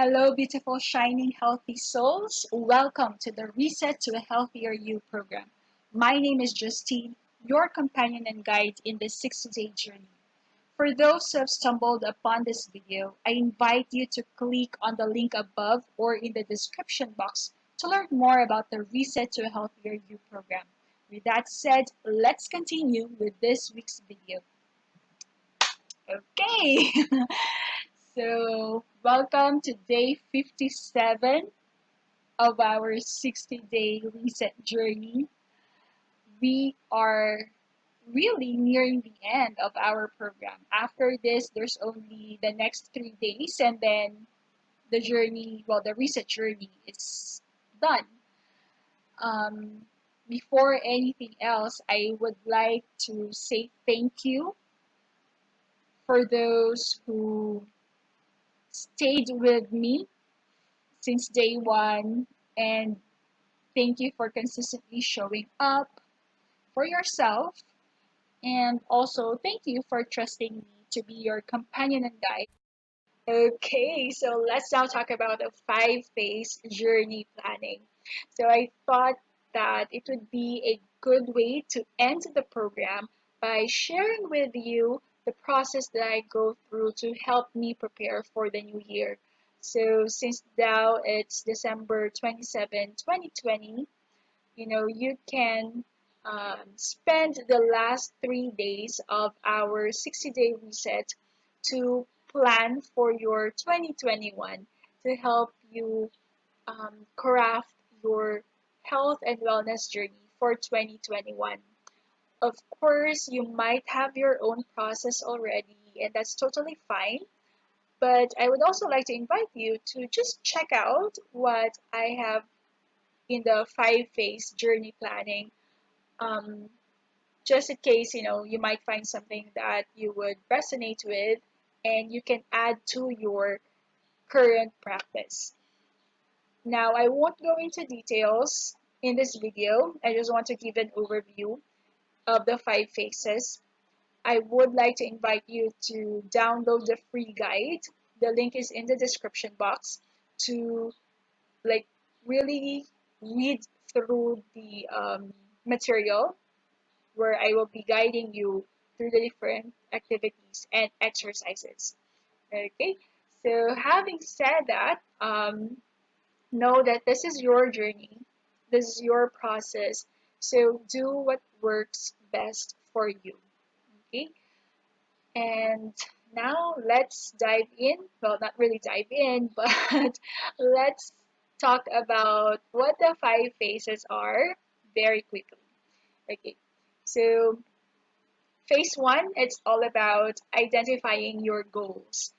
Hello, beautiful, shining, healthy souls. Welcome to the Reset to a Healthier You program. My name is Justine, your companion and guide in this 60-day journey. For those who have stumbled upon this video, I invite you to click on the link above or in the description box to learn more about the Reset to a Healthier You program. With that said, let's continue with this week's video. Okay, so welcome to day 57 of our 60-day reset journey. We are really nearing the end of our program. After this, there's only the next 3 days, and then the reset journey is done. Um, Before anything else, I would like to say thank you for those who stayed with me since day one, and thank you for consistently showing up for yourself. And also, thank you for trusting me to be your companion and guide. Okay, so let's now talk about a 5 phase journey planning. So I thought that it would be a good way to end the program by sharing with you the process that I go through to help me prepare for the new year. So since now it's December 27, 2020, you can spend the last 3 days of our 60-day reset to plan for your 2021 to help you craft your health and wellness journey for 2021. Of course, you might have your own process already, and that's totally fine. But I would also like to invite you to just check out what I have in the 5 phase journey planning, um, just in case you might find something that you would resonate with and you can add to your current practice. Now, I won't go into details in this video. I just want to give an overview of the 5 phases. I would like to invite you to download the free guide. The link is in the description box to like really read through the material where I will be guiding you through the different activities and exercises. Okay, so having said that, know that this is your journey, this is your process. So do what works best for you. Okay, and now let's dive in. Well, not really dive in, but let's talk about what the 5 phases are very quickly. Okay, so phase one, it's all about identifying your goals.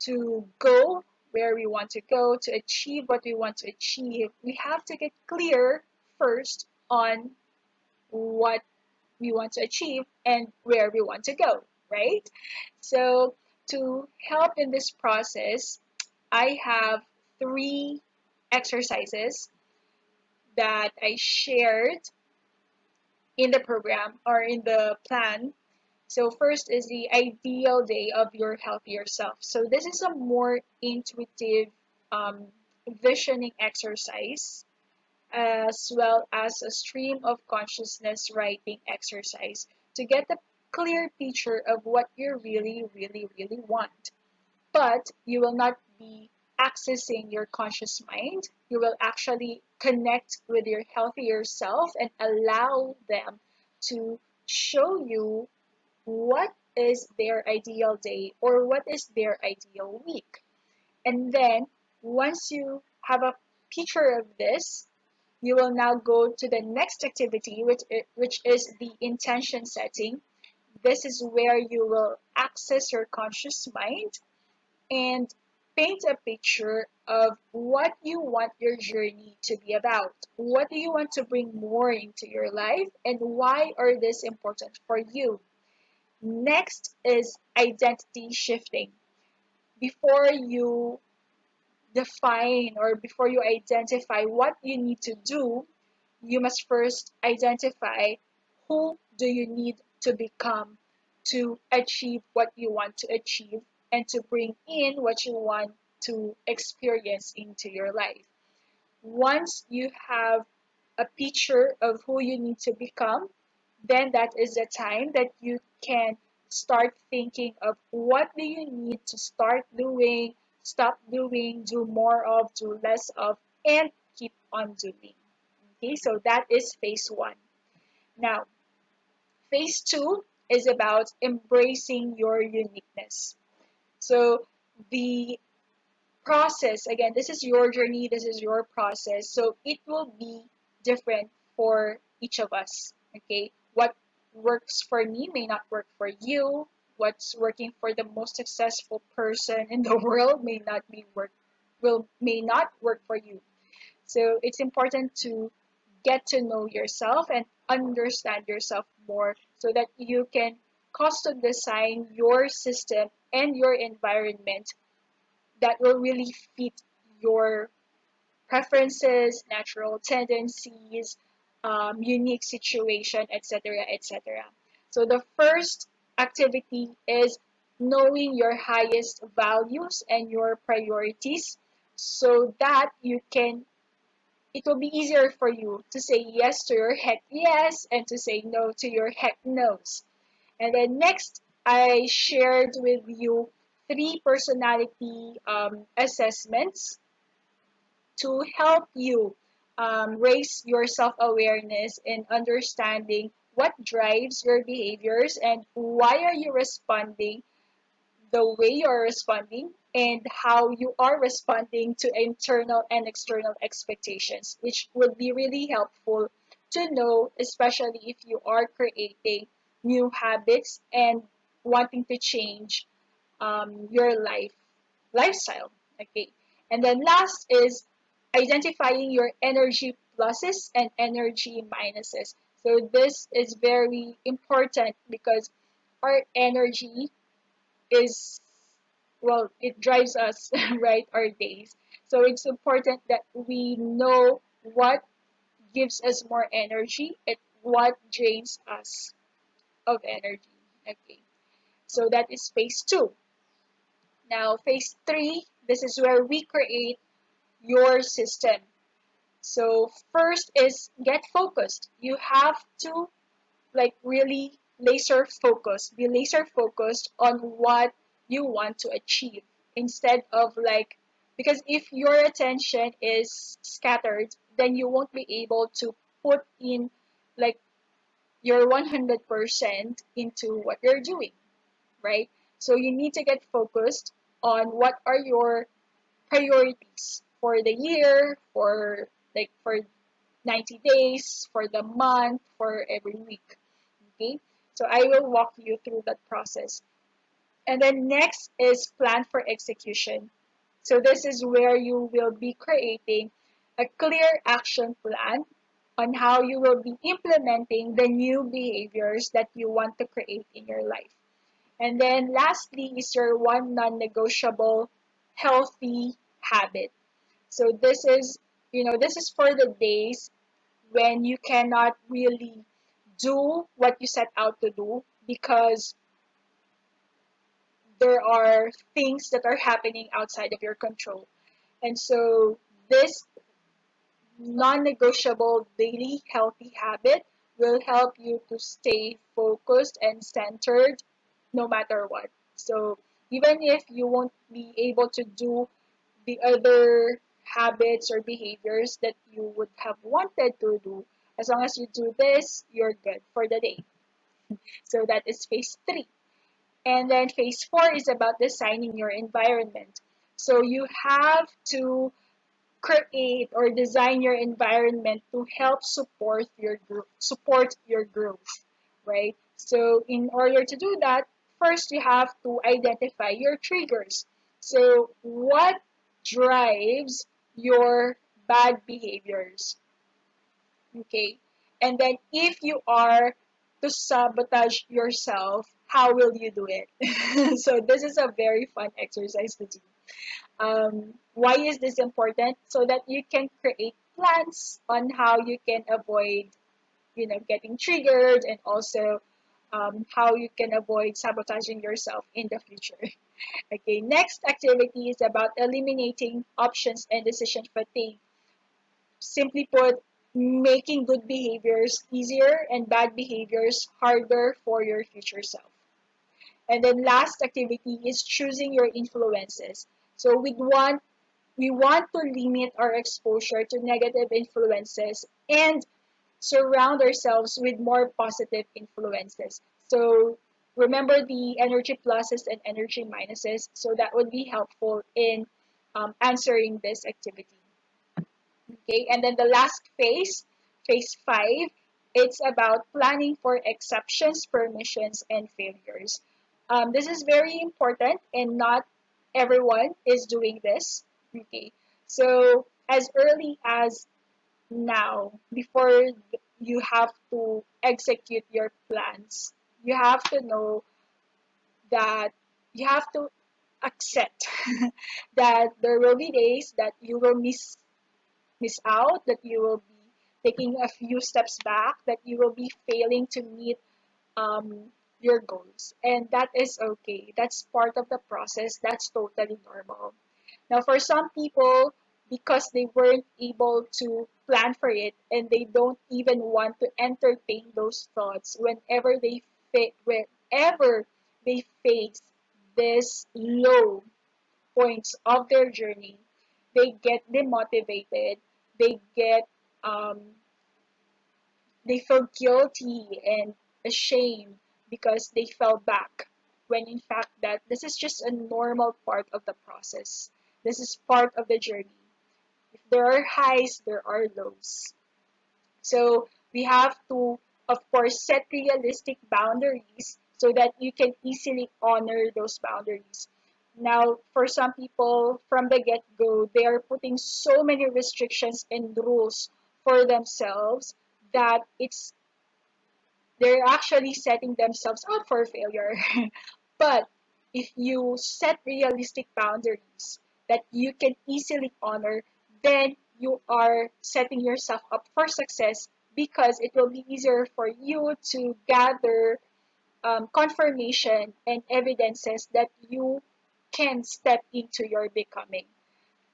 To go where we want to go, to achieve what we want to achieve, we have to get clear first on what we want to achieve and where we want to go, right? So, to help in this process, I have 3 exercises that I shared in the program or in the plan. So first is the ideal day of your healthier self. So this is a more intuitive um, visioning exercise as well as a stream of consciousness writing exercise to get the clear picture of what you really, really, really want. But you will not be accessing your conscious mind. You will actually connect with your healthier self and allow them to show you what is their ideal day or what is their ideal week. And then once you have a picture of this, you will now go to the next activity, which is the intention setting. This is where you will access your conscious mind and paint a picture of what you want your journey to be about. What do you want to bring more into your life and why are this important for you? Next is identity shifting. Before you define or before you identify what you need to do, you must first identify who do you need to become to achieve what you want to achieve and to bring in what you want to experience into your life. Once you have a picture of who you need to become, then that is the time that you can start thinking of what do you need to start doing, stop doing, do more of, do less of, and keep on doing. Okay, so that is phase one. Now, phase two is about embracing your uniqueness. So the process, again, this is your journey, this is your process, so it will be different for each of us. Okay, what works for me may not work for you. What's working for the most successful person in the world may not work for you. So it's important to get to know yourself and understand yourself more so that you can custom design your system and your environment that will really fit your preferences, natural tendencies, unique situation, etc., etc. So the first activity is knowing your highest values and your priorities so that you can it will be easier for you to say yes to your heck yes and to say no to your heck no's. And then next, I shared with you three personality assessments to help you raise your self awareness in understanding what drives your behaviors and why are you responding the way you're responding and how you are responding to internal and external expectations, which would be really helpful to know, especially if you are creating new habits and wanting to change your lifestyle. Okay, and then last is identifying your energy pluses and energy minuses. So this is very important because our energy is it drives us right our days, so it's important that we know what gives us more energy and what drains us of energy. Okay, so that is phase two. Now phase three, this is where we create your system. So first is get focused. You have to really be laser focused on what you want to achieve instead of because if your attention is scattered, then you won't be able to put in like your 100% into what you're doing, right? So you need to get focused on what are your priorities for the year, for 90 days, for the month, for every week. Okay, so I will walk you through that process. And then next is plan for execution. So this is where you will be creating a clear action plan on how you will be implementing the new behaviors that you want to create in your life. And then lastly is your one non-negotiable healthy habit. So this is for the days when you cannot really do what you set out to do because there are things that are happening outside of your control. And so this non-negotiable daily healthy habit will help you to stay focused and centered no matter what. So even if you won't be able to do the other habits or behaviors that you would have wanted to do, as long as you do this, you're good for the day. So that is phase three. And then phase four is about designing your environment. So you have to create or design your environment to help support your growth, right? So in order to do that, first you have to identify your triggers. So what drives your bad behaviors? Okay. And then if you are to sabotage yourself, how will you do it? So this is a very fun exercise to do. Why is this important? So that you can create plans on how you can avoid, getting triggered and also how you can avoid sabotaging yourself in the future. Okay, next activity is about eliminating options and decision fatigue. Simply put, making good behaviors easier and bad behaviors harder for your future self. And then last activity is choosing your influences. So we want to limit our exposure to negative influences and surround ourselves with more positive influences. So remember the energy pluses and energy minuses. So that would be helpful in answering this activity. Okay, and then the last phase, phase five, it's about planning for exceptions, permissions, and failures. This is very important, and not everyone is doing this. Okay, so as early as now, before you have to execute your plans, you have to know that you have to accept that there will be days that you will miss out, that you will be taking a few steps back, that you will be failing to meet your goals. And that is okay. That's part of the process. That's totally normal. Now, for some people, because they weren't able to plan for it and they don't even want to entertain those thoughts whenever they face this low points of their journey, they get demotivated, they get um, they feel guilty and ashamed because they fell back, when in fact that this is just a normal part of the process. This is part of the journey. If there are highs, there are lows. So we have to, of course, set realistic boundaries so that you can easily honor those boundaries. Now, for some people, from the get go, they are putting so many restrictions and rules for themselves that they're actually setting themselves up for failure. But if you set realistic boundaries that you can easily honor, then you are setting yourself up for success, because it will be easier for you to gather confirmation and evidences that you can step into your becoming.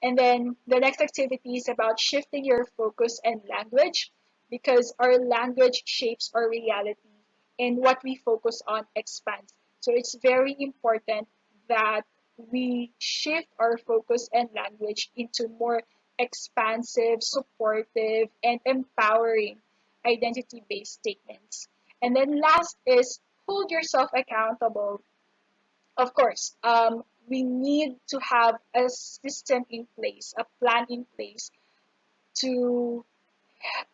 And then the next activity is about shifting your focus and language, because our language shapes our reality and what we focus on expands. So it's very important that we shift our focus and language into more expansive, supportive, and empowering identity based statements. And then last is hold yourself accountable. Of course, we need to have a system in place, a plan in place to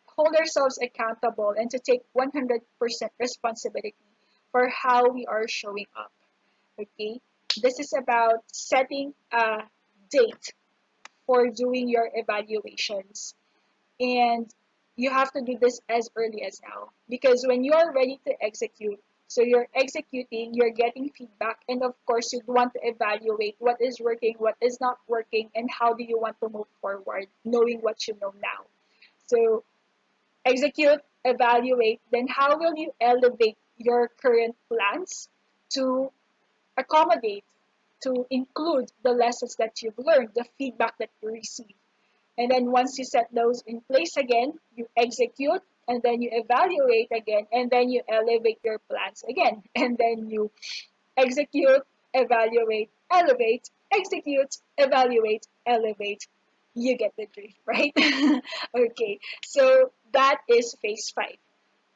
hold ourselves accountable and to take 100% responsibility for how we are showing up. Okay? This is about setting a date for doing your evaluations. And you have to do this as early as now, because when you are ready to execute, so you're executing, you're getting feedback, and of course you want to evaluate what is working, what is not working, and how do you want to move forward, knowing what you know now. So execute, evaluate, then how will you elevate your current plans to accommodate, to include the lessons that you've learned, the feedback that you receive. And then once you set those in place again, you execute, and then you evaluate again, and then you elevate your plans again. And then you execute, evaluate, elevate, execute, evaluate, elevate. You get the drift, right? Okay, so that is phase five.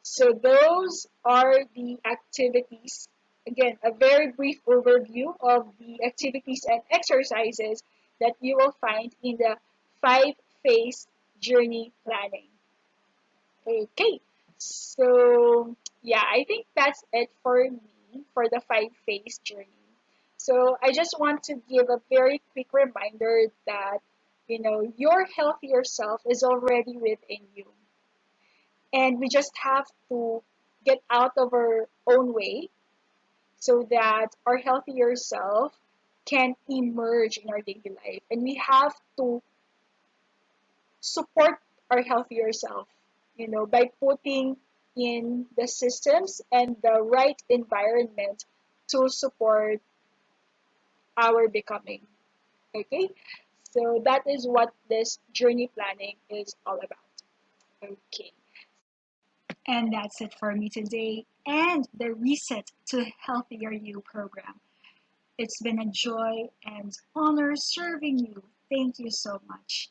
So those are the activities. Again, a very brief overview of the activities and exercises that you will find in the five-phase journey planning. Okay, so yeah, I think that's it for me for the five-phase journey. So I just want to give a very quick reminder that your healthier self is already within you, and we just have to get out of our own way so that our healthier self can emerge in our daily life. And we have to support our healthier self, by putting in the systems and the right environment to support our becoming. Okay, so that is what this journey planning is all about. Okay, and that's it for me today and the Reset to Healthier You program. It's been a joy and honor serving you. Thank you so much.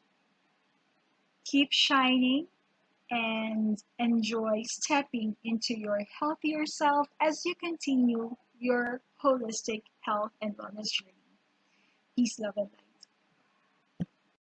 Keep shining and enjoy stepping into your healthier self as you continue your holistic health and wellness journey. Peace, love, and